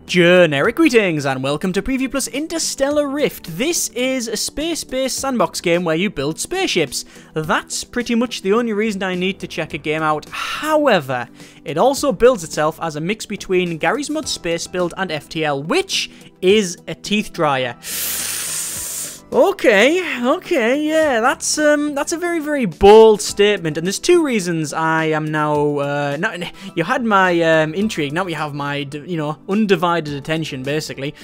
Generic greetings and welcome to Preview Plus Interstellar Rift. This is a space-based sandbox game where you build spaceships. That's pretty much the only reason I need to check a game out. However, it also builds itself as a mix between Garry's Mod Spacebuild and FTL, which is a teeth dryer. Okay, yeah, that's a very, very bold statement, and there's two reasons I am now, you had my, intrigue, now you have my, undivided attention, basically.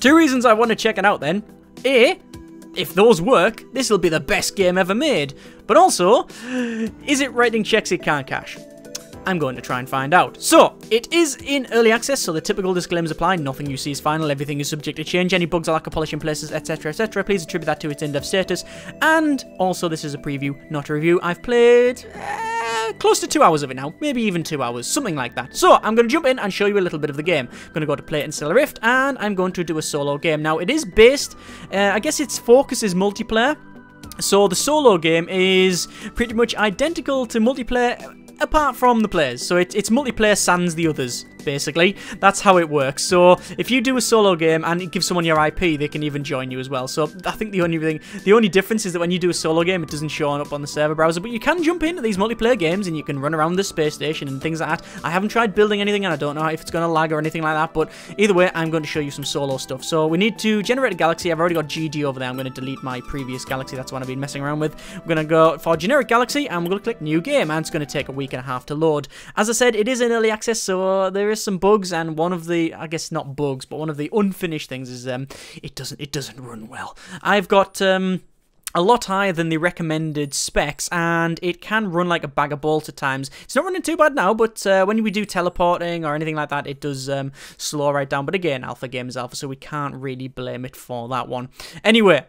Two reasons I want to check it out, then. A, if those work, this will be the best game ever made, but also, is it writing checks it can't cash? I'm going to try and find out. So, it is in early access, so the typical disclaimers apply. Nothing you see is final, everything is subject to change. Any bugs or lack of polish in places, etc, etc. Please attribute that to its in-dev status. And also, this is a preview, not a review. I've played close to 2 hours of it now, maybe even 2 hours, something like that. So, I'm going to jump in and show you a little bit of the game. I'm going to go to play Interstellar Rift, and I'm going to do a solo game. Now, it is based, I guess its focus is multiplayer. So, the solo game is pretty much identical to multiplayer, apart from the players. So it's multiplayer sans the others, basically. That's how it works. So if you do a solo game and give someone your IP, they can even join you as well. So I think the only difference is that when you do a solo game, it doesn't show up on the server browser, but you can jump into these multiplayer games and you can run around the space station and things like that. I haven't tried building anything and I don't know if it's going to lag or anything like that, but either way, I'm going to show you some solo stuff. So we need to generate a galaxy. I've already got GD over there. I'm going to delete my previous galaxy. That's what I've been messing around with. We're going to go for generic galaxy and we're going to click new game, and it's going to take a week and a half to load. As I said, it is in early access, so there is some bugs, and one of the, I guess not bugs, but one of the unfinished things is it doesn't run well. I've got a lot higher than the recommended specs, and it can run like a bag of bolts at times. It's not running too bad now, but when we do teleporting or anything like that, it does slow right down. But again, alpha game is alpha, so we can't really blame it for that one. Anyway,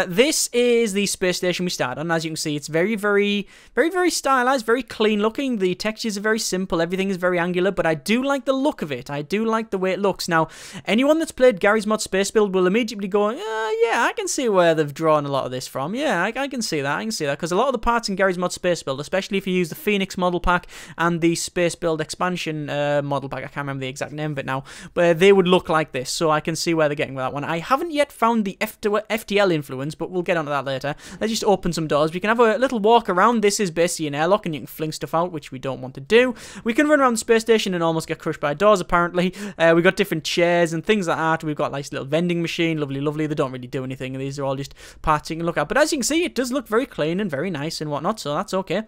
this is the space station we start on. As you can see, it's very, very, very, very stylized, very clean looking. The textures are very simple. Everything is very angular, but I do like the look of it. I do like the way it looks. Now, anyone that's played Garry's Mod Spacebuild will immediately go, yeah, I can see where they've drawn a lot of this from. Yeah, I can see that. I can see that because a lot of the parts in Garry's Mod Spacebuild, especially if you use the Phoenix model pack and the Spacebuild expansion model pack, I can't remember the exact name of it now, but they would look like this. So I can see where they're getting with that one. I haven't yet found the FTL influence, but we'll get onto that later. Let's just open some doors. We can have a little walk around. This is basically an airlock, and you can fling stuff out, which we don't want to do. We can run around the space station and almost get crushed by doors. Apparently, we've got different chairs and things like that. We've got nice little vending machine, lovely, lovely. They don't really do anything. These are all just parts you can look at. But as you can see, it does look very clean and very nice and whatnot, so that's okay.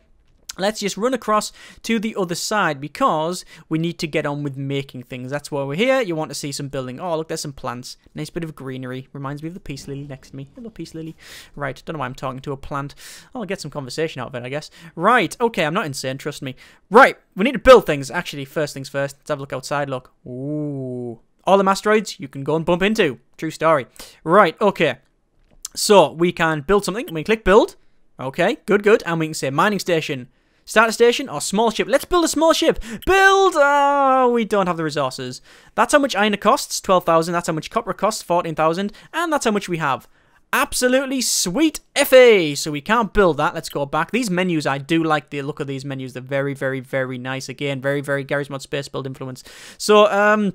Let's just run across to the other side because we need to get on with making things. That's why we're here. You want to see some building. Oh, look, there's some plants. Nice bit of greenery. Reminds me of the peace lily next to me. Hello, peace lily. Right, don't know why I'm talking to a plant. I'll get some conversation out of it, I guess. Right, okay, I'm not insane, trust me. Right, we need to build things. Actually, first things first, let's have a look outside, look. Ooh. All the asteroids you can go and bump into. True story. Right, okay. So, we can build something. We click build. Okay, good, good. And we can say mining station, starter station, or small ship. Let's build a small ship. Build! Oh, we don't have the resources. That's how much iron it costs, 12,000. That's how much copper it costs, 14,000. And that's how much we have. Absolutely sweet FA. So we can't build that. Let's go back. These menus, I do like the look of these menus. They're very, very, very nice. Again, very, very Garry's Mod Spacebuild influence. So,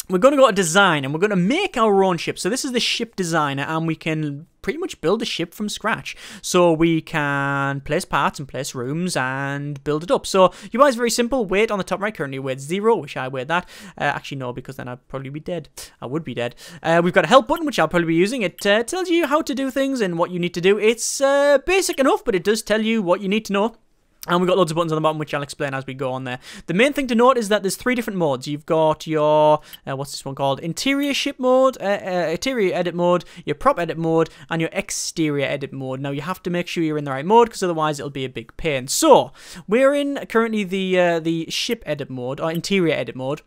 we're going to go to design, and we're going to make our own ship. So this is the ship designer, and we can pretty much build a ship from scratch. So we can place parts and place rooms and build it up. So UI is very simple. Weight on the top right, currently weight 0. Wish I weighed that. Actually, no, because then I'd probably be dead. I would be dead. We've got a help button, which I'll probably be using. It tells you how to do things and what you need to do. It's basic enough, but it does tell you what you need to know. And we've got loads of buttons on the bottom, which I'll explain as we go on there. The main thing to note is that there's 3 different modes. You've got your, what's this one called? Interior ship mode, interior edit mode, your prop edit mode, and your exterior edit mode. Now, you have to make sure you're in the right mode, because otherwise it'll be a big pain. So, we're in currently the ship edit mode, or interior edit mode.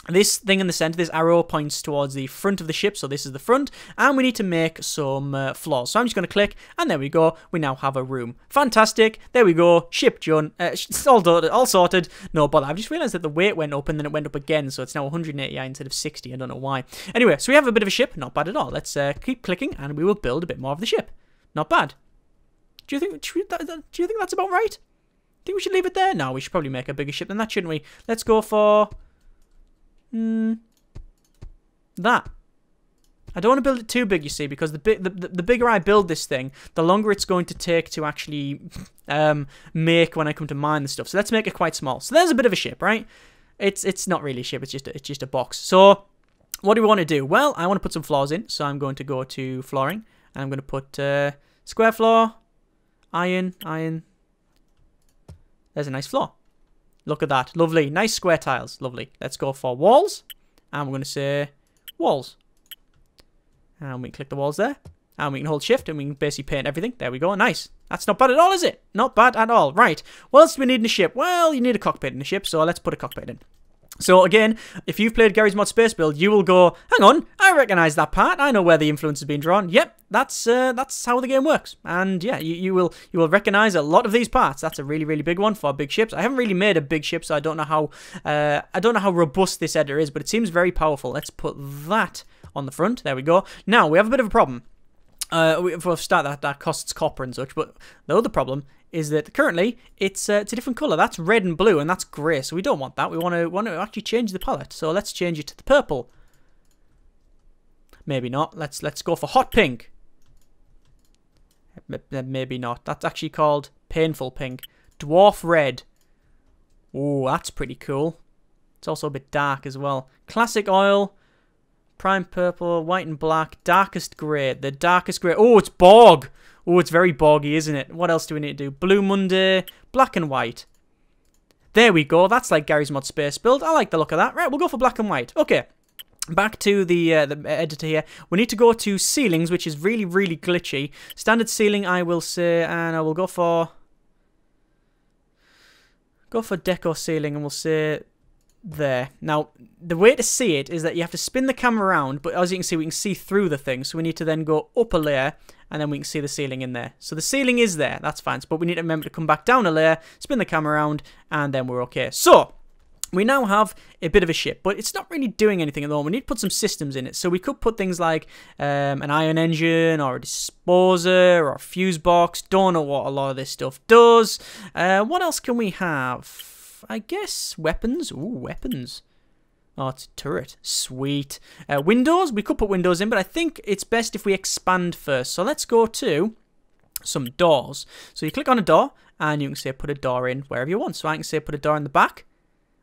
This thing in the center, this arrow points towards the front of the ship, so this is the front, and we need to make some floors. So I'm just going to click, and there we go. We now have a room. Fantastic. There we go. Ship done. It's all sorted. No bother. I've just realized that the weight went up, and then it went up again, so it's now 180 instead of 60. I don't know why. Anyway, so we have a bit of a ship. Not bad at all. Let's keep clicking, and we will build a bit more of the ship. Not bad. Do you think that's about right? Think we should leave it there? No, we should probably make a bigger ship than that, shouldn't we? Let's go for... that. I don't want to build it too big, you see, because the bigger I build this thing, the longer it's going to take to actually make when I come to mine the stuff. So let's make it quite small. So there's a bit of a ship, right? It's not really a ship, it's just a box. So what do we want to do? Well, I want to put some floors in, so I'm going to go to flooring, and I'm going to put square floor, iron. There's a nice floor. Look at that. Lovely. Nice square tiles. Lovely. Let's go for walls, and we're going to say walls. And we can click the walls there. And we can hold shift and we can basically paint everything. There we go. Nice. That's not bad at all, is it? Not bad at all. Right. What else do we need in a ship? Well, you need a cockpit in a ship, so let's put a cockpit in. So again, if you've played Garry's Mod Spacebuild, you will go, hang on, I recognise that part. I know where the influence has been drawn. Yep, that's how the game works. And yeah, you will recognise a lot of these parts. That's a really, really big one for big ships. I haven't really made a big ship, so I don't know how robust this editor is, but it seems very powerful. Let's put that on the front. There we go. Now we have a bit of a problem. We'll start that costs copper and such, but the other problem is that currently it's a different colour. That's red and blue, and that's grey. So we don't want that. We want to actually change the palette. So let's change it to the purple. Maybe not. Let's go for hot pink. Maybe not. That's actually called painful pink. Dwarf red. Oh, that's pretty cool. It's also a bit dark as well. Classic oil. Prime purple, white and black, darkest grey. The darkest grey. Oh, it's bog. Oh, it's very boggy, isn't it? What else do we need to do? Blue Monday, black and white. There we go. That's like Garry's Mod Spacebuild. I like the look of that. Right, we'll go for black and white. Okay. Back to the editor here. We need to go to ceilings, which is really, really glitchy. Standard ceiling, I will say, and I will go for deco ceiling, and we'll say there. Now, the way to see it is that you have to spin the camera around, but as you can see, we can see through the thing. So we need to then go up a layer, and then we can see the ceiling in there. So the ceiling is there, that's fine. But we need to remember to come back down a layer, spin the camera around, and then we're okay. So we now have a bit of a ship, but it's not really doing anything at the moment. We need to put some systems in it. So we could put things like an ion engine, or a disposer, or a fuse box. Don't know what a lot of this stuff does. What else can we have? I guess weapons. Ooh, weapons. Oh, it's a turret. Sweet. Windows. We could put windows in, but I think it's best if we expand first. So let's go to some doors. So you click on a door, and you can say put a door in wherever you want. So I can say put a door in the back,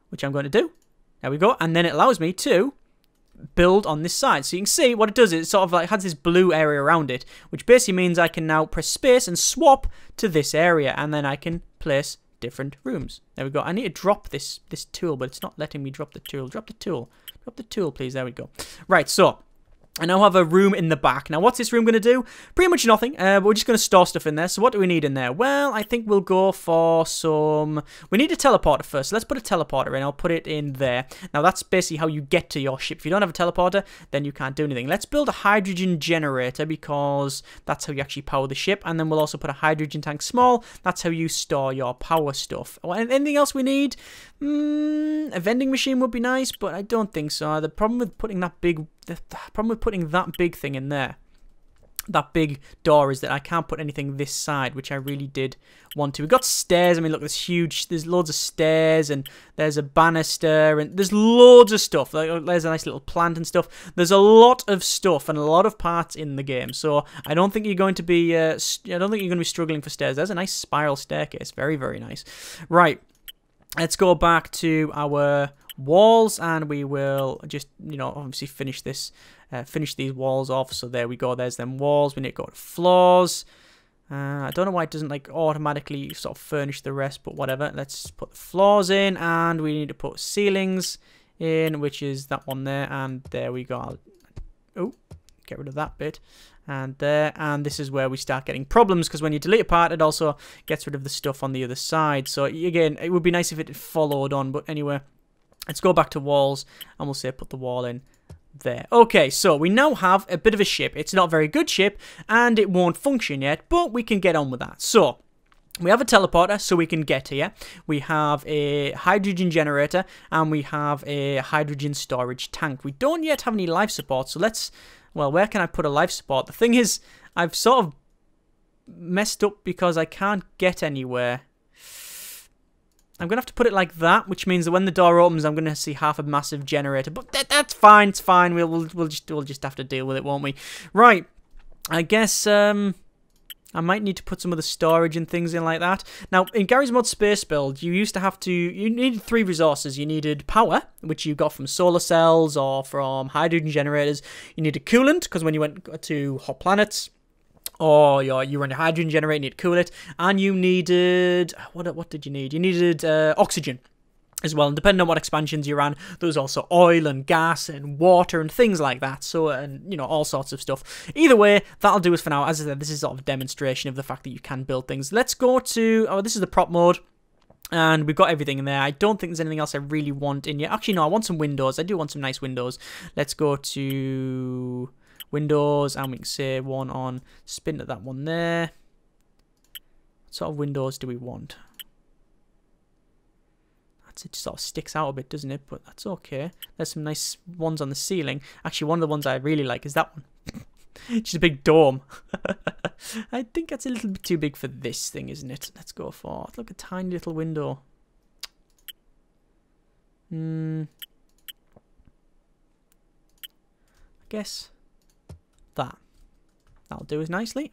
which I'm going to do. There we go. And then it allows me to build on this side. So you can see what it does is it sort of like has this blue area around it, which basically means I can now press space and swap to this area, and then I can place different rooms. There we go. I need to drop this tool, but it's not letting me drop the tool. Drop the tool. Drop the tool, please. There we go. Right, so I now have a room in the back. Now, what's this room going to do? Pretty much nothing. But we're just going to store stuff in there. So what do we need in there? Well, I think we'll go for some... We need a teleporter first. So let's put a teleporter in. I'll put it in there. Now, that's basically how you get to your ship. If you don't have a teleporter, then you can't do anything. Let's build a hydrogen generator, because that's how you actually power the ship. And then we'll also put a hydrogen tank small. That's how you store your power stuff. Anything else we need? A vending machine would be nice, but I don't think so. The problem with putting that big... The problem with putting that big thing in there, that big door, is that I can't put anything this side, which I really did want to. We've got stairs. I mean, look, there's loads of stairs, and there's a banister, and there's loads of stuff. Like, there's a nice little plant and stuff. There's a lot of stuff and a lot of parts in the game. So I don't think you're going to be struggling for stairs. There's a nice spiral staircase. Very, very nice. Right. Let's go back to our walls, and we will just, obviously finish these walls off. So there we go. There's them walls. We need to go to floors. I don't know why it doesn't like automatically sort of furnish the rest, but whatever. Let's put the floors in, and we need to put ceilings in, which is that one there, and there we go. Oh, get rid of that bit. And there, and this is where we start getting problems, because when you delete a part, it also gets rid of the stuff on the other side. So again, it would be nice if it followed on, but anyway, let's go back to walls, and we'll say put the wall in there. Okay, so we now have a bit of a ship. It's not a very good ship, and it won't function yet, but we can get on with that. So we have a teleporter, so we can get here. We have a hydrogen generator, and we have a hydrogen storage tank. We don't yet have any life support, so let's... Well, where can I put a life support? The thing is, I've sort of messed up because I can't get anywhere. I'm going to have to put it like that, which means that when the door opens, I'm going to see half a massive generator. But that's fine. It's fine. We'll just have to deal with it, won't we? Right. I guess I might need to put some of the storage and things in like that. Now, in Garry's Mod Spacebuild, you needed 3 resources. You needed power, which you got from solar cells or from hydrogen generators. You needed coolant, because when you went to hot planets, or you were in a hydrogen generator, you need to cool it. And you needed... What did you need? You needed oxygen as well. And depending on what expansions you ran, there was also oil and gas and water and things like that. So, and you know, all sorts of stuff. Either way, that'll do us for now. As I said, this is sort of a demonstration of the fact that you can build things. Let's go to... Oh, this is the prop mode. And we've got everything in there. I don't think there's anything else I really want in here. Actually, no, I want some windows. I do want some nice windows. Let's go to... Windows, and we can say one on spin to that one there. What sort of windows do we want? That's it, sort of sticks out a bit, doesn't it? But that's okay. There's some nice ones on the ceiling. Actually, one of the ones I really like is that one. Just a big dome. I think that's a little bit too big for this thing, isn't it? Let's go for... Look, a tiny little window. I guess... That'll do us nicely.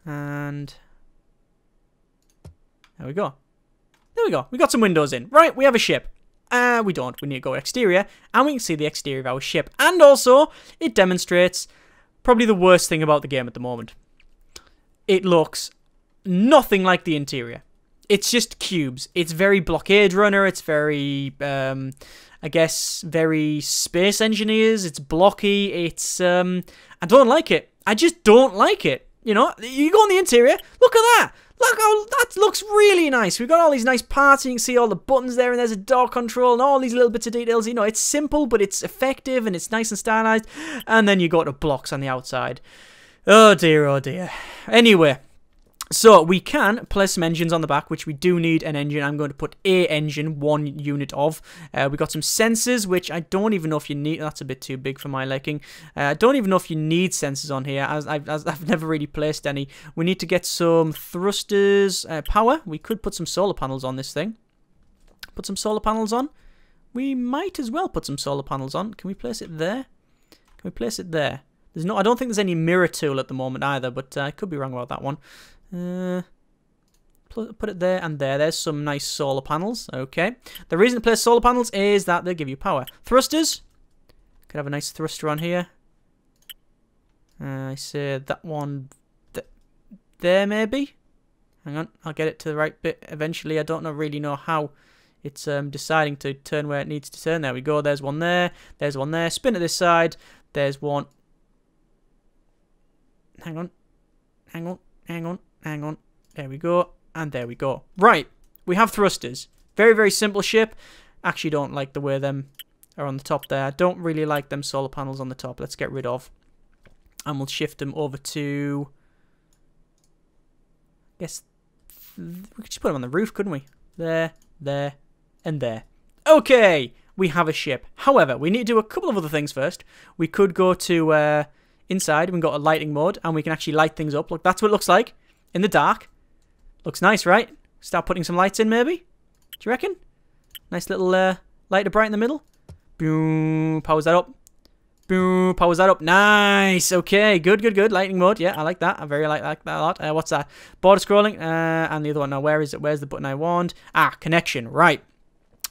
And there we go. There we go. We got some windows in. Right, we have a ship. We don't. We need to go exterior, and we can see the exterior of our ship. And also, it demonstrates probably the worst thing about the game at the moment. It looks nothing like the interior. It's just cubes. It's very Blockade Runner. It's very... I guess very Space Engineers. It's blocky. It's I don't like it. I just don't like it. You know, you go on the interior. Look at that. Look how that looks really nice. We've got all these nice parts. And you can see all the buttons there, and there's a door control and all these little bits of details. You know, it's simple, but it's effective and it's nice and stylized. And then you go to blocks on the outside. Oh dear, oh dear. Anyway. So, we can place some engines on the back, which we do need an engine. I'm going to put a engine, 1 unit of. We got some sensors, which I don't even know if you need. That's a bit too big for my liking. I don't even know if you need sensors on here, as I've never really placed any. We need to get some thrusters, power. We could put some solar panels on this thing. Put some solar panels on. We might as well put some solar panels on. Can we place it there? Can we place it there? There's no. I don't think there's any mirror tool at the moment either, but I could be wrong about that one. Put it there and there. There's some nice solar panels. Okay. The reason to place solar panels is that they give you power. Thrusters. Could have a nice thruster on here. I say that one there maybe. Hang on. I'll get it to the right bit eventually. I don't really know how it's deciding to turn where it needs to turn. There we go. There's one there. There's one there. Spin to this side. There's one. Hang on. Hang on. Hang on. Hang on. There we go. And there we go. Right. We have thrusters. Very, very simple ship. Actually don't like the way them are on the top there. I don't really like them solar panels on the top. Let's get rid of. And we'll shift them over to... I guess... We could just put them on the roof, couldn't we? There, there, and there. Okay. We have a ship. However, we need to do a couple of other things first. We could go to... Inside, we can go to lighting mode, and we can actually light things up. Look, that's what it looks like in the dark. Looks nice, right? Start putting some lights in, maybe? Do you reckon? Nice little light to bright in the middle. Boom, powers that up. Boom, powers that up. Nice. Okay, good, good, good. Lighting mode. Yeah, I like that. I very like that a lot. What's that? Border scrolling. And the other one. Now, where is it? Where's the button I want? Ah, connection. Right.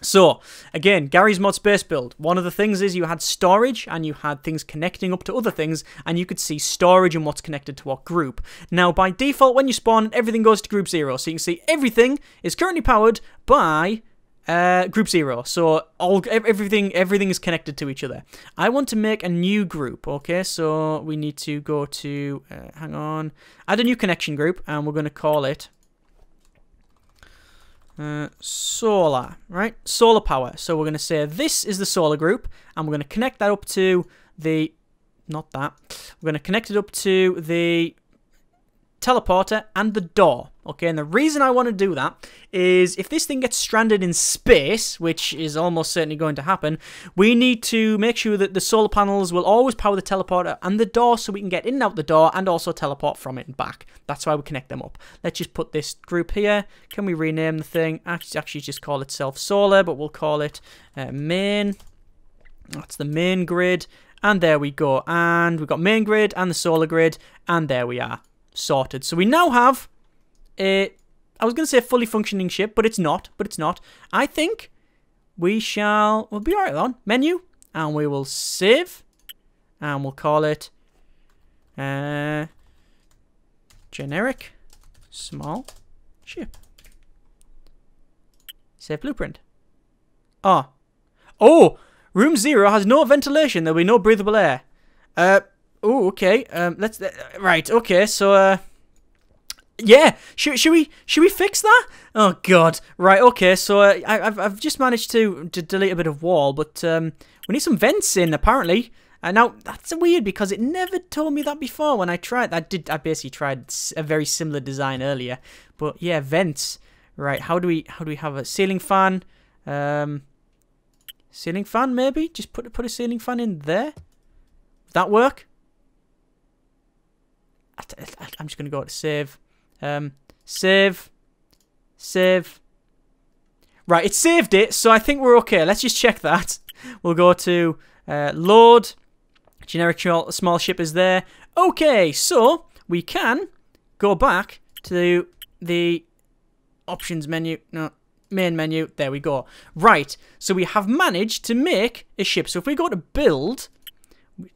So, again, Garry's Mod Spacebuild. One of the things is you had storage and you had things connecting up to other things, and you could see storage and what's connected to what group. Now, by default, when you spawn, everything goes to group 0. So you can see everything is currently powered by group 0. So everything is connected to each other. I want to make a new group, okay? So we need to go to, hang on, add a new connection group, and we're going to call it solar, right? Solar power. So we're going to say this is the solar group, and we're going to connect that up to the, not that, we're going to connect it up to the teleporter, and the door. Okay, and the reason I want to do that is if this thing gets stranded in space, which is almost certainly going to happen, we need to make sure that the solar panels will always power the teleporter and the door so we can get in and out the door and also teleport from it and back. That's why we connect them up. Let's just put this group here. Can we rename the thing? Actually just call it self-solar, but we'll call it main. That's the main grid. And there we go. And we've got main grid and the solar grid. And there we are. Sorted. So we now have a, I was going to say a fully functioning ship, but it's not. I think we'll be alright on menu, and we will save, and we'll call it generic small ship. Save blueprint. Oh, room 0 has no ventilation. There'll be no breathable air. Oh, okay. Right. Okay. So, yeah. Should we fix that? Oh God. Right. Okay. So I've just managed to delete a bit of wall, but we need some vents in apparently. Now that's weird because it never told me that before when I tried. I basically tried a very similar design earlier, but yeah, vents. Right. How do we have a ceiling fan? Ceiling fan maybe. Just put a ceiling fan in there. Does that work? I'm just going to go to save. Save. Right, it saved it, so I think we're okay. Let's just check that. We'll go to load. Generic small ship is there. Okay, so we can go back to the options menu. No, main menu. There we go. Right, so we have managed to make a ship. So if we go to build,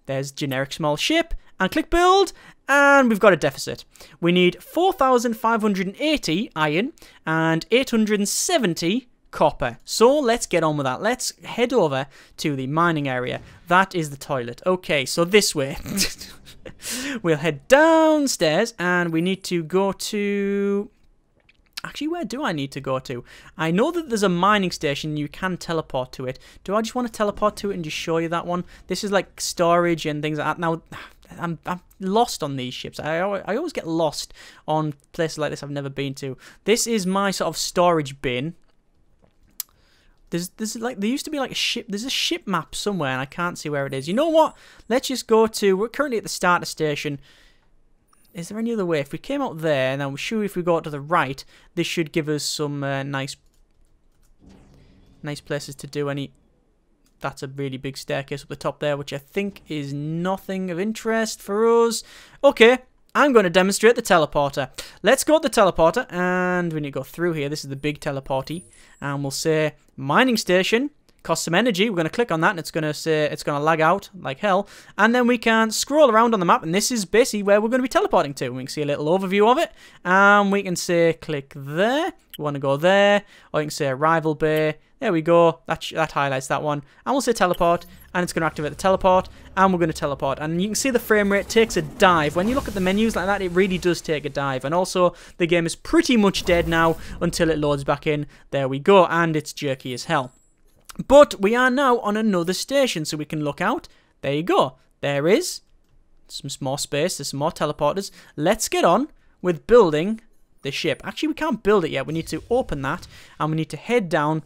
there's generic small ship, and click build, and we've got a deficit. We need 4,580 iron and 870 copper. So let's get on with that. Let's head over to the mining area. That is the toilet. Okay, so this way. We'll head downstairs, and we need to go to... Actually, where do I need to go to? I know that there's a mining station. You can teleport to it. Do I just want to teleport to it and just show you that one? This is like storage and things like that. Now, I'm lost on these ships. I always get lost on places like this I've never been to. This is my sort of storage bin. There's like, there used to be like a ship. There's a ship map somewhere, and I can't see where it is. You know what? Let's just go to... We're currently at the starter station. Is there any other way? If we came out there, and I'm sure if we go to the right, this should give us some nice places to do any... That's a really big staircase up the top there, which I think is nothing of interest for us. Okay, I'm going to demonstrate the teleporter. Let's go to the teleporter, and we need to go through here. This is the big teleporty, and we'll say mining station. Cost some energy. We're going to click on that, and it's going to say it's going to lag out like hell. And then we can scroll around on the map, and this is basically where we're going to be teleporting to. We can see a little overview of it, and we can say click there. We want to go there, or you can say arrival bay. There we go. That highlights that one. And we'll say teleport, and it's going to activate the teleport, and we're going to teleport. And you can see the frame rate takes a dive. When you look at the menus like that, it really does take a dive. And also, the game is pretty much dead now until it loads back in. There we go, and it's jerky as hell. But we are now on another station, so we can look out. There you go. There is some more space. There's some more teleporters. Let's get on with building the ship. Actually, we can't build it yet. We need to open that, and we need to head down.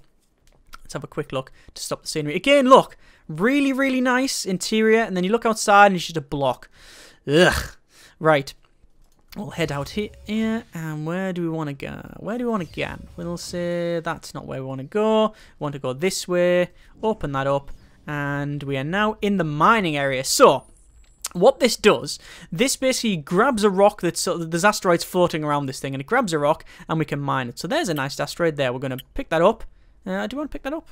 Let's have a quick look to stop the scenery. Again, look. Really, really nice interior. And then you look outside, and it's just a block. Ugh. Right. We'll head out here, and where do we want to go? We'll say that's not where we want to go. We want to go this way, open that up, and we are now in the mining area. So, what this does, this basically grabs a rock that's there's asteroids floating around this thing, and it grabs a rock, and we can mine it. So there's a nice asteroid there. We're going to pick that up. Do you want to pick that up?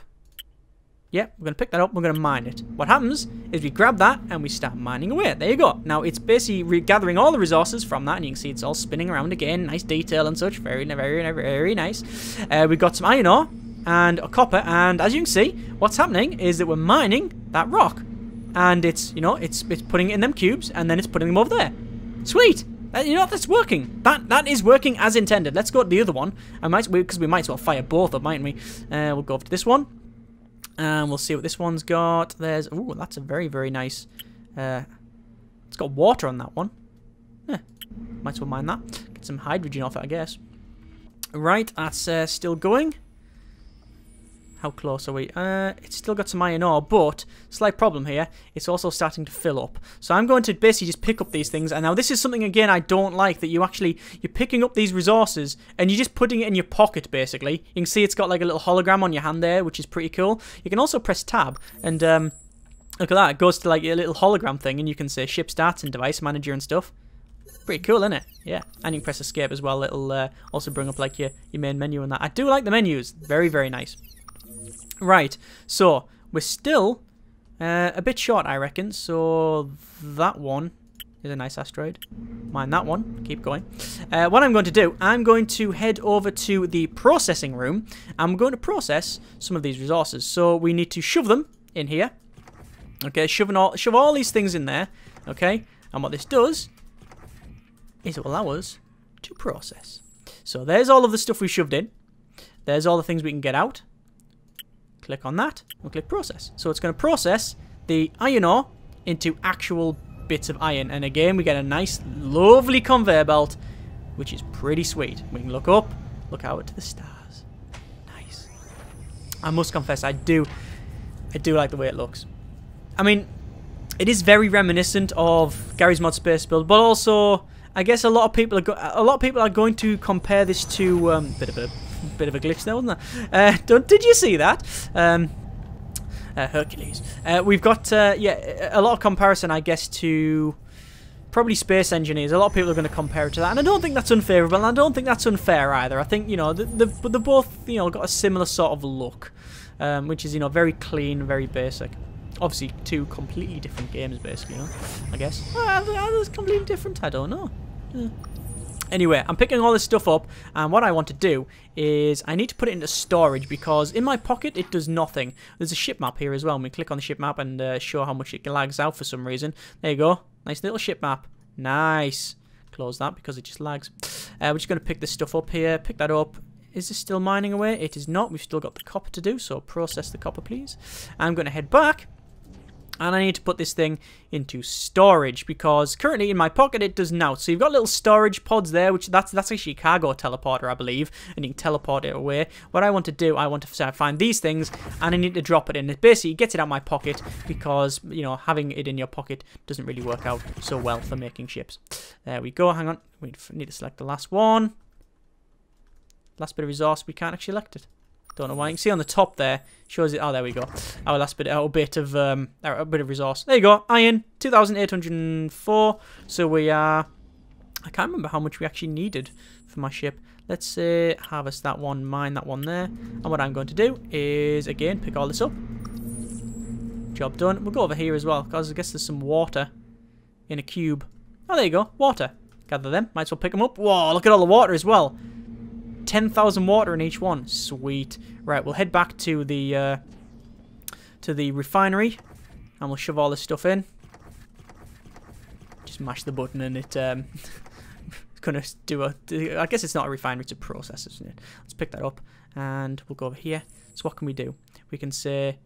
Yeah, we're going to pick that up, we're going to mine it. What happens is we grab that and we start mining away. There you go. Now, it's basically gathering all the resources from that, and you can see it's all spinning around again. Nice detail and such. Very, very, very nice. We've got some iron ore and a copper, and as you can see, what's happening is that we're mining that rock. And it's, you know, it's putting it in them cubes, and then it's putting them over there. Sweet! You know what, that's working. That is working as intended. Let's go to the other one. Because we might as well fire both up, mightn't we? We'll go over to this one. And we'll see what this one's got. There's... Ooh, that's a very, very nice... it's got water on that one. Yeah, might as well mine that. Get some hydrogen off it, I guess. Right, that's still going. How close are we? It's still got some iron ore, but slight problem here. It's also starting to fill up. So I'm going to basically just pick up these things. And now this is something, again, I don't like, that you're picking up these resources and you're just putting it in your pocket, basically. You can see it's got like a little hologram on your hand there, which is pretty cool. You can also press tab and look at that. It goes to like a little hologram thing and you can say ship stats and device manager and stuff. Pretty cool, isn't it? Yeah. And you can press escape as well. It'll also bring up like your main menu and that. I do like the menus. Very, very nice. Right, so we're still a bit short, I reckon. So that one is a nice asteroid. Mind that one. Keep going. What I'm going to do, I'm going to head over to the processing room. I'm going to process some of these resources. So we need to shove them in here. Okay, shove all these things in there. Okay, and what this does is it will allow us to process. So there's all of the stuff we shoved in. There's all the things we can get out. Click on that, and click process. So it's going to process the iron ore into actual bits of iron. And again, we get a nice, lovely conveyor belt, which is pretty sweet. We can look up, look out to the stars. Nice. I must confess, I do like the way it looks. I mean, it is very reminiscent of Garry's Mod Spacebuild, but also, I guess a lot of people are going to compare this to bit of a glitch there, wasn't there? Did you see that? Hercules. We've got yeah, a lot of comparison, I guess, to probably Space Engineers. A lot of people are going to compare it to that, and I don't think that's unfavourable, and I don't think that's unfair either. I think, you know, they're both, you know, got a similar sort of look, which is, you know, very clean, very basic. Obviously, two completely different games, basically, you know, I guess. Are they completely different? I don't know. Yeah. Anyway, I'm picking all this stuff up, and what I want to do is I need to put it into storage, because in my pocket it does nothing. There's a ship map here as well, and we click on the ship map and show how much it lags out for some reason. There you go. Nice little ship map. Nice. Close that because it just lags. We're just going to pick this stuff up here. Pick that up. Is this still mining away? It is not. We've still got the copper to do, so process the copper, please. I'm going to head back. And I need to put this thing into storage, because currently in my pocket it does not. So you've got little storage pods there, which that's actually a cargo teleporter, I believe, and you can teleport it away. What I want to do, I want to find these things, and I need to drop it in. It basically gets it out of my pocket, because, you know, having it in your pocket doesn't really work out so well for making ships. There we go. Hang on, we need to select the last one. Last bit of resource, we can't actually select it. Don't know why. You can see on the top there, shows it. Oh, there we go. Our last bit, a bit of resource. There you go. Iron, 2,804. So we are. I can't remember how much we actually needed for my ship. Let's say harvest that one, mine that one there. And what I'm going to do is again pick all this up. Job done. We'll go over here as well, because I guess there's some water in a cube. Oh, there you go. Water. Gather them. Might as well pick them up. Whoa! Look at all the water as well. 10,000 water in each one. Sweet. Right, we'll head back to the refinery, and we'll shove all this stuff in. Just mash the button, and it's gonna do a. I guess it's not a refinery; it's a processor, isn't it? Let's pick that up, and we'll go over here. So what can we do? We can say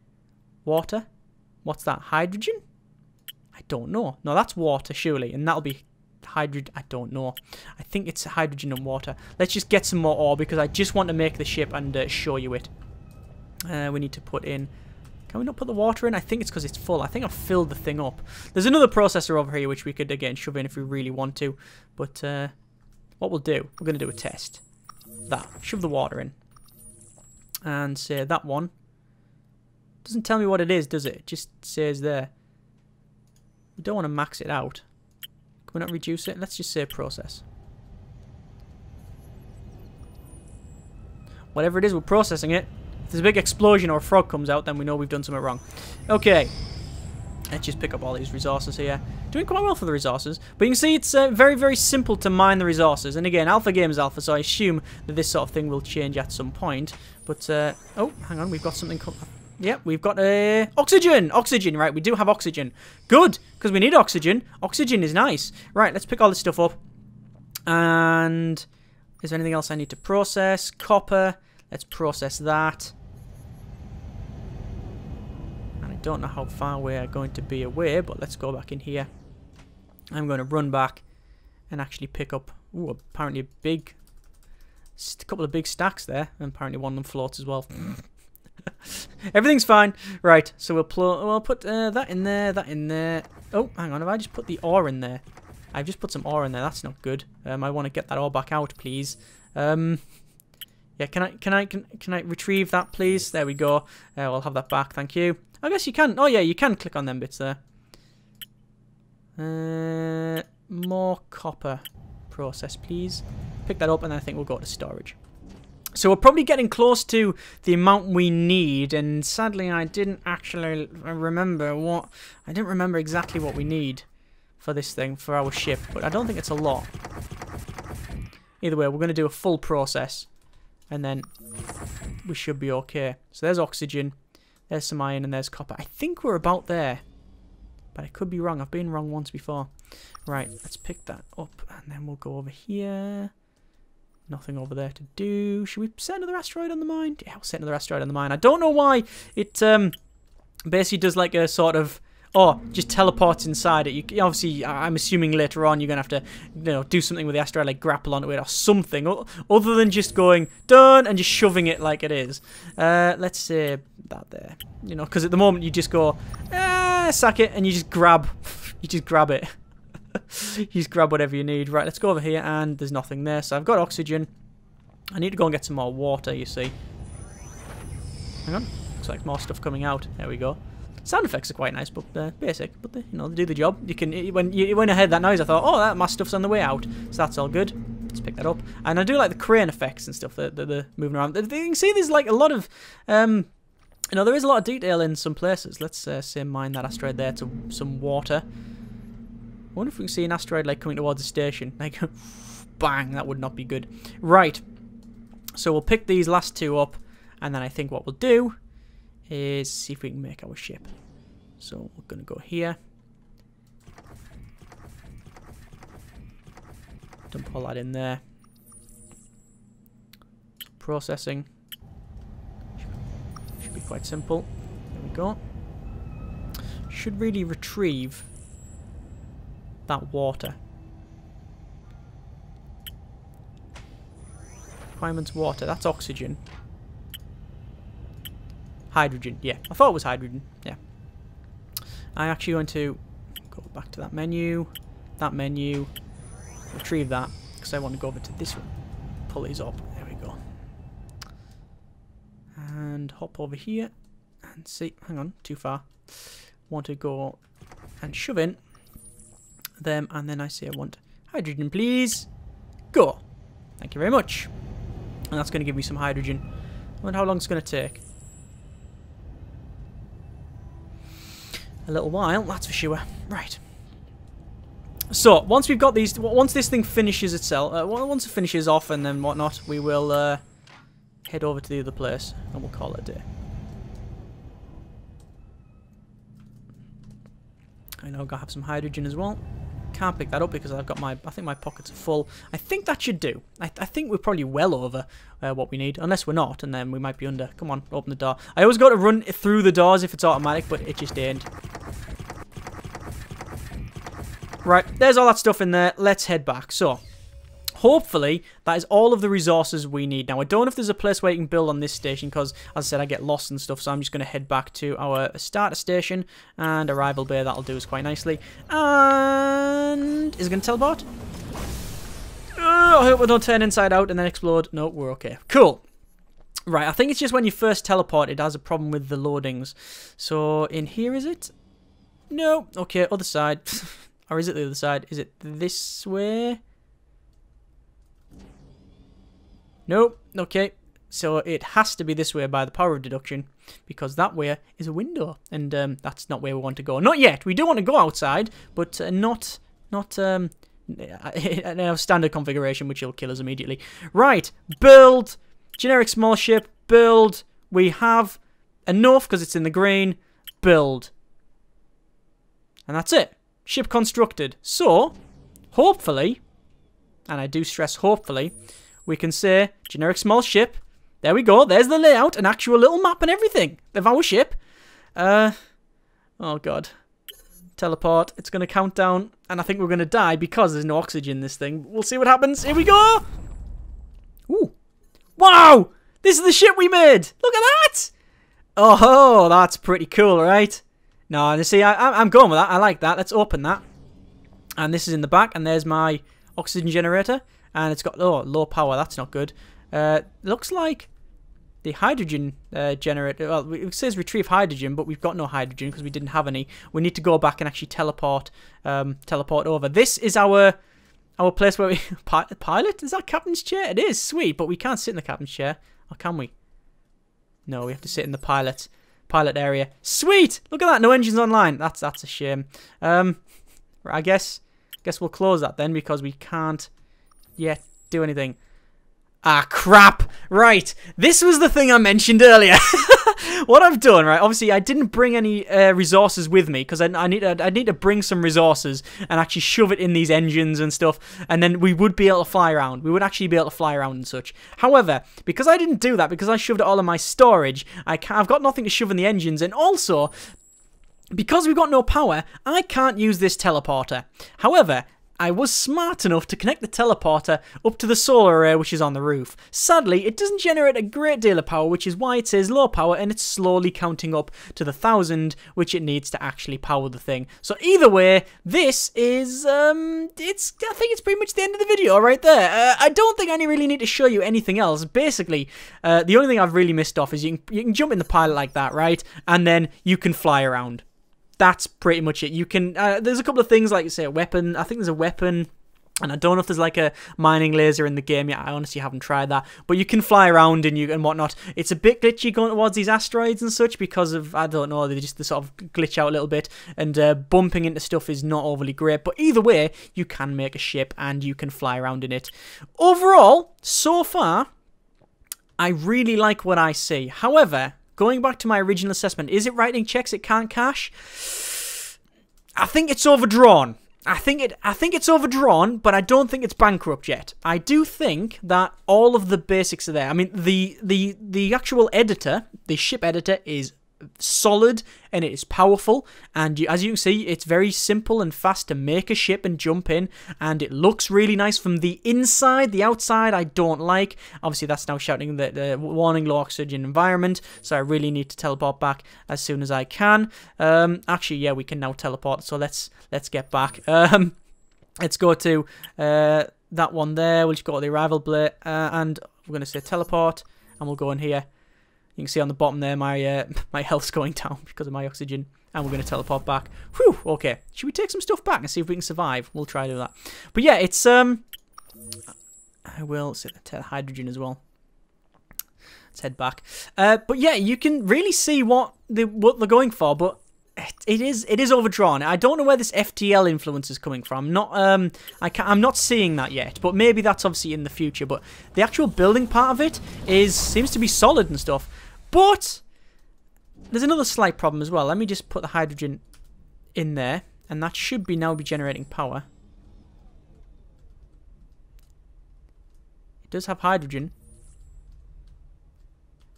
water. What's that? Hydrogen? I don't know. No, that's water, surely, and that'll be. Hydrogen, I don't know. I think it's hydrogen and water. Let's just get some more ore, because I just want to make the ship and show you it. We need to put in. Can we not put the water in? I think it's because it's full. I think I've filled the thing up. There's another processor over here which we could again shove in if we really want to. But what we'll do, we're going to do a test. That. Shove the water in. And say that one. Doesn't tell me what it is, does it? It just says there. We don't want to max it out. Can we not reduce it? Let's just say process. Whatever it is, we're processing it. If there's a big explosion or a frog comes out, then we know we've done something wrong. Okay. Let's just pick up all these resources here. Doing quite well for the resources. But you can see it's very, very simple to mine the resources. And again, alpha game is alpha, so I assume that this sort of thing will change at some point. But, oh, hang on, we've got something coming. Yep, we've got oxygen. Oxygen, right, we do have oxygen. Good, because we need oxygen. Oxygen is nice. Right, let's pick all this stuff up. And is there anything else I need to process? Copper. Let's process that. And I don't know how far we are going to be away, but let's go back in here. I'm going to run back and actually pick up Ooh, apparently a couple of big stacks there. And apparently one of them floats as well. Everything's fine. Right, so we'll put that in there, that in there. Oh, hang on, have I just put the ore in there? I've just put some ore in there, that's not good. I want to get that ore back out, please. Yeah, can I retrieve that, please? There we go. We'll have that back, thank you. I guess you can, oh yeah, you can click on them bits there. More copper process, please. Pick that up and then I think we'll go to storage. So we're probably getting close to the amount we need, and sadly I didn't actually remember I didn't remember exactly what we need for this thing, for our ship, but I don't think it's a lot. Either way, we're going to do a full process, and then we should be okay. So there's oxygen, there's some iron, and there's copper. I think we're about there, but I could be wrong. I've been wrong once before. Right, let's pick that up, and then we'll go over here. Nothing over there to do. Should we set another asteroid on the mine? Yeah, we'll set another asteroid on the mine. I don't know why it basically does like a sort of... Oh, just teleports inside it. You obviously, I'm assuming later on you're going to have to, do something with the asteroid, like grapple onto it or something, other than just going, done, and just shoving it like it is. Let's say that there. Because at the moment you just go, sack it, and you just grab it. You just grab whatever you need. Right, let's go over here, and there's nothing there. So I've got oxygen. I need to go and get some more water, you see. Hang on. Looks like more stuff coming out. There we go. Sound effects are quite nice, but basic. But they do the job. You can when I heard that noise, I thought, oh, my stuff's on the way out. So that's all good. Let's pick that up. And I do like the crane effects and stuff that they're moving around. You can see there's like a lot of, there is a lot of detail in some places. Let's say mine that asteroid there to some water. I wonder if we can see an asteroid like coming towards the station. Like, bang, that would not be good. Right. So we'll pick these last two up, and then I think what we'll do is see if we can make our ship. So we're going to go here. Dump all that in there. Processing. Should be quite simple. There we go. Should really retrieve that water. Requirements water. That's oxygen. Hydrogen. Yeah, I thought it was hydrogen. Yeah. I actually want to go back to that menu. Retrieve that, because I want to go over to this one. Pull these up. There we go. And hop over here. And see. Hang on. Too far. Want to go and shove in them, and then I say I want hydrogen, please. Go. Thank you very much. And that's going to give me some hydrogen. I wonder how long it's going to take. A little while, that's for sure. Right. So once we've got these, once this thing finishes itself, once it finishes off and then whatnot, we will head over to the other place and we'll call it a day. I know I've got to have some hydrogen as well. Can't pick that up because I've got I think my pockets are full. I think that should do. I think we're probably well over what we need, unless we're not, and then we might be under. Come on, open the door. I always got to run through the doors if it's automatic, but it just ain't. Right, there's all that stuff in there. Let's head back. So, hopefully, that is all of the resources we need. Now, I don't know if there's a place where you can build on this station, because, as I said, I get lost and stuff, so I'm just going to head back to our starter station, and arrival bay, that'll do us quite nicely. And is it going to teleport? I hope we don't turn inside out and then explode. No, we're okay. Cool. Right, I think it's just when you first teleport, it has a problem with the loadings. So, in here, is it? No. Okay, other side. Or is it the other side? Is it this way? Nope. Okay. So it has to be this way by the power of deduction, because that way is a window, and that's not where we want to go. Not yet. We do want to go outside, but not in our standard configuration, which will kill us immediately. Right. Build. Generic small ship. Build. We have enough because it's in the green. Build. And that's it. Ship constructed. So, hopefully, and I do stress hopefully, we can say generic small ship. There we go. There's the layout, an actual little map and everything of our ship. Oh god. Teleport. It's going to count down, and I think we're going to die because there's no oxygen in this thing. We'll see what happens. Here we go. Ooh. Wow! This is the ship we made. Look at that! Oh, that's pretty cool, right? No, you see, I'm going with that. I like that. Let's open that. And this is in the back, and there's my oxygen generator. And it's got, low power. That's not good. Looks like the hydrogen generator. Well, it says retrieve hydrogen, but we've got no hydrogen because we didn't have any. We need to go back and actually teleport over. This is our place where we... Pilot? Is that captain's chair? It is. Sweet, but we can't sit in the captain's chair. Or can we? No, we have to sit in the pilot area. Sweet! Look at that. No engines online. That's a shame. Right, I guess we'll close that then because we can't yet do anything. Ah, crap! Right, this was the thing I mentioned earlier. What I've done, right, obviously I didn't bring any resources with me because I need to bring some resources and actually shove it in these engines and stuff, and then we would be able to fly around. We would actually be able to fly around and such. However, because I didn't do that, because I shoved it all in my storage, I've got nothing to shove in the engines, and also, because we've got no power, I can't use this teleporter. However, I was smart enough to connect the teleporter up to the solar array which is on the roof. Sadly, it doesn't generate a great deal of power, which is why it says low power, and it's slowly counting up to the 1,000 which it needs to actually power the thing. So either way, this is, I think it's pretty much the end of the video right there. I don't think I really need to show you anything else. Basically, the only thing I've really missed off is you can jump in the pilot like that, right? And then you can fly around. That's pretty much it. You can, there's a couple of things like, say, a weapon. I think there's a weapon, and I don't know if there's like a mining laser in the game yet. I honestly haven't tried that. But you can fly around and whatnot. It's a bit glitchy going towards these asteroids and such because of, I don't know, they sort of glitch out a little bit. And bumping into stuff is not overly great. But either way, you can make a ship and you can fly around in it. Overall, so far, I really like what I see. However, going back to my original assessment, is it writing checks it can't cash? I think it's overdrawn. I think it's overdrawn, but I don't think it's bankrupt yet. I do think that all of the basics are there. I mean, the actual editor, the ship editor, is solid and it is powerful, and as you can see, it's very simple and fast to make a ship and jump in, and it looks really nice from the inside. The outside I don't like. Obviously that's now shouting the warning low oxygen environment, so I really need to teleport back as soon as I can. Actually, yeah, we can now teleport, so let's get back. Let's go to that one there. We'll just go to the arrival blade, and we're going to say teleport, and we'll go in here. You can see on the bottom there my my health's going down because of my oxygen, and we're going to teleport back. Whew, okay. Should we take some stuff back and see if we can survive? We'll try to do that. But yeah, it's I will set the hydrogen as well. Let's head back. But yeah, you can really see what they're going for, but it is overdrawn. I don't know where this FTL influence is coming from. I'm not seeing that yet, but maybe that's obviously in the future. But the actual building part of it seems to be solid and stuff. But there's another slight problem as well. Let me just put the hydrogen in there, and that should now be generating power. It does have hydrogen.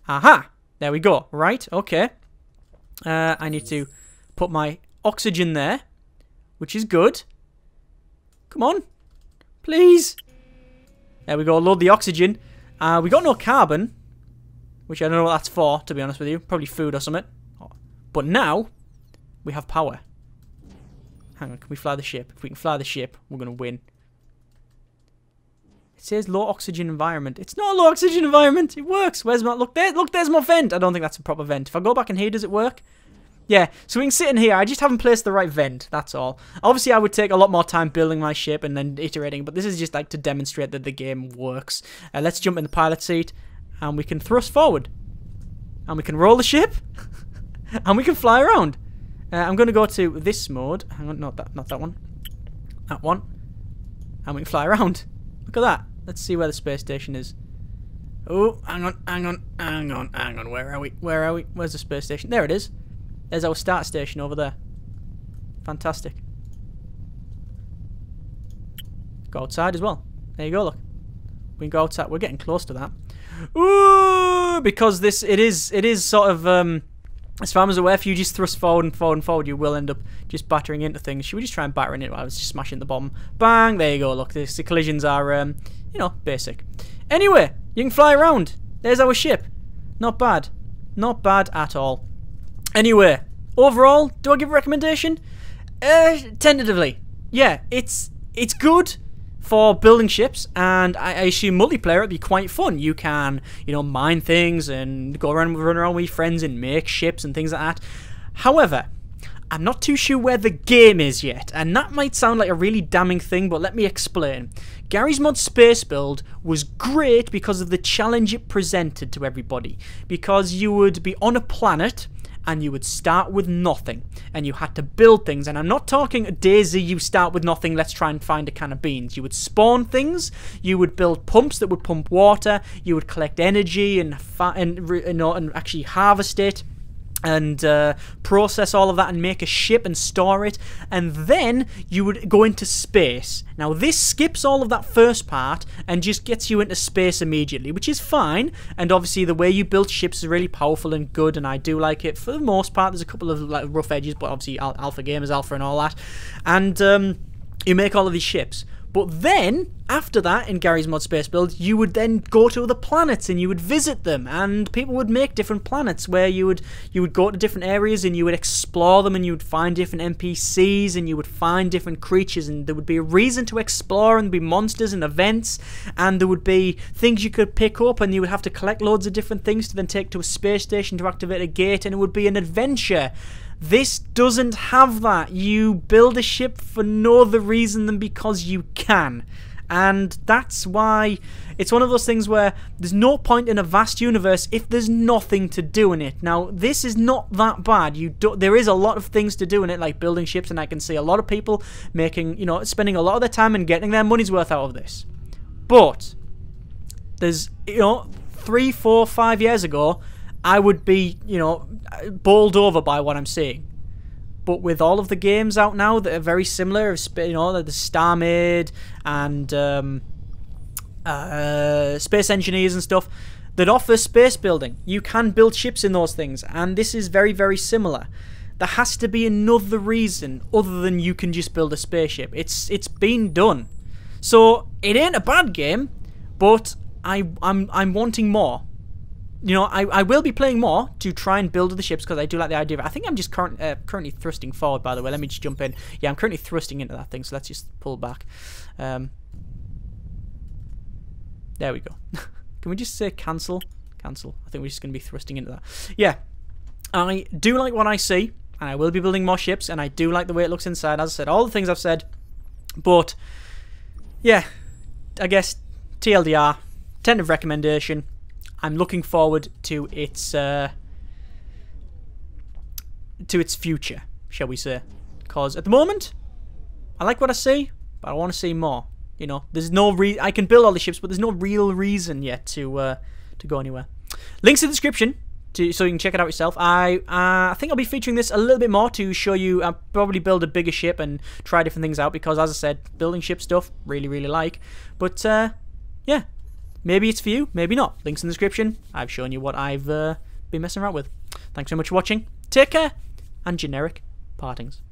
Aha! There we go. Right, okay. I need to put my oxygen there, which is good. Come on. Please. There we go. Load the oxygen. We got no carbon, which I don't know what that's for, to be honest with you. Probably food or something. But now, we have power. Hang on, can we fly the ship? If we can fly the ship, we're going to win. It says low oxygen environment. It's not a low oxygen environment. It works. Where's my... Look, there's my vent. I don't think that's a proper vent. If I go back in here, does it work? Yeah, so we can sit in here. I just haven't placed the right vent. That's all. Obviously, I would take a lot more time building my ship and then iterating, but this is just like to demonstrate that the game works. Let's jump in the pilot seat, and we can thrust forward. And we can roll the ship. And we can fly around. I'm going to go to this mode. Hang on, not that one. That one. And we can fly around. Look at that. Let's see where the space station is. Oh, hang on. Where are we? Where's the space station? There it is. There's our start station over there. Fantastic. Go outside as well. There you go, look. We can go outside. We're getting close to that. Ooh, because it is sort of as far as I'm aware, if you just thrust forward and forward and forward, you will end up just battering into things. Should we just try and batter into it while I was just smashing the bottom? Bang! There you go. Look, the collisions are, you know, basic. Anyway, you can fly around. There's our ship. Not bad. Not bad at all. Anyway, overall, do I give a recommendation? Tentatively. Yeah, it's good for building ships, and I assume multiplayer would be quite fun. You can, you know, mine things and run around with your friends and make ships and things like that. However, I'm not too sure where the game is yet, and that might sound like a really damning thing, but let me explain. Garry's mod Spacebuild was great because of the challenge it presented to everybody. Because you would be on a planet, and you would start with nothing, and you had to build things. And I'm not talking a Daisy, you start with nothing, let's try and find a can of beans. You would spawn things, you would build pumps that would pump water, you would collect energy and actually harvest it, and process all of that and make a ship and store it, and then you would go into space. Now this skips all of that first part and just gets you into space immediately, which is fine, and obviously the way you build ships is really powerful and good, and I do like it for the most part. There's a couple of like rough edges, but obviously alpha game is alpha and all that, and you make all of these ships. But then, after that, in Garry's mod Spacebuild, you would then go to other planets and you would visit them, and people would make different planets where you would go to different areas and you would explore them, and you would find different NPCs and you would find different creatures, and there would be a reason to explore, and there'd be monsters and events, and there would be things you could pick up, and you would have to collect loads of different things to then take to a space station to activate a gate, and it would be an adventure. This doesn't have that. You build a ship for no other reason than because you can. And that's why it's one of those things where there's no point in a vast universe if there's nothing to do in it. Now, this is not that bad. There is a lot of things to do in it, like building ships, and I can see a lot of people making, you know, spending a lot of their time and getting their money's worth out of this. But there's, you know, 3, 4, 5 years ago, I would be, you know, bowled over by what I'm seeing. But with all of the games out now that are very similar, you know, the StarMade and Space Engineers and stuff that offer space building, you can build ships in those things, and this is very, very similar. There has to be another reason other than you can just build a spaceship. It's been done, so it ain't a bad game, but I'm wanting more. You know, I will be playing more to try and build the ships because I do like the idea of it. I think I'm just currently thrusting forward, by the way. Let me just jump in. Yeah, I'm currently thrusting into that thing, so let's just pull back. There we go. Can we just say cancel? Cancel. I think we're just going to be thrusting into that. Yeah, I do like what I see, and I will be building more ships, and I do like the way it looks inside. As I said, all the things I've said. But, yeah, I guess TLDR, tentative recommendation. I'm looking forward to its future, shall we say? Because at the moment, I like what I see, but I want to see more. You know, there's no I can build all the ships, but there's no real reason yet to go anywhere. Links in the description so you can check it out yourself. I think I'll be featuring this a little bit more to show you. I'll probably build a bigger ship and try different things out because, as I said, building ship stuff really, really like. But yeah. Maybe it's for you, maybe not. Links in the description. I've shown you what I've been messing around with. Thanks so much for watching. Take care, and generic partings.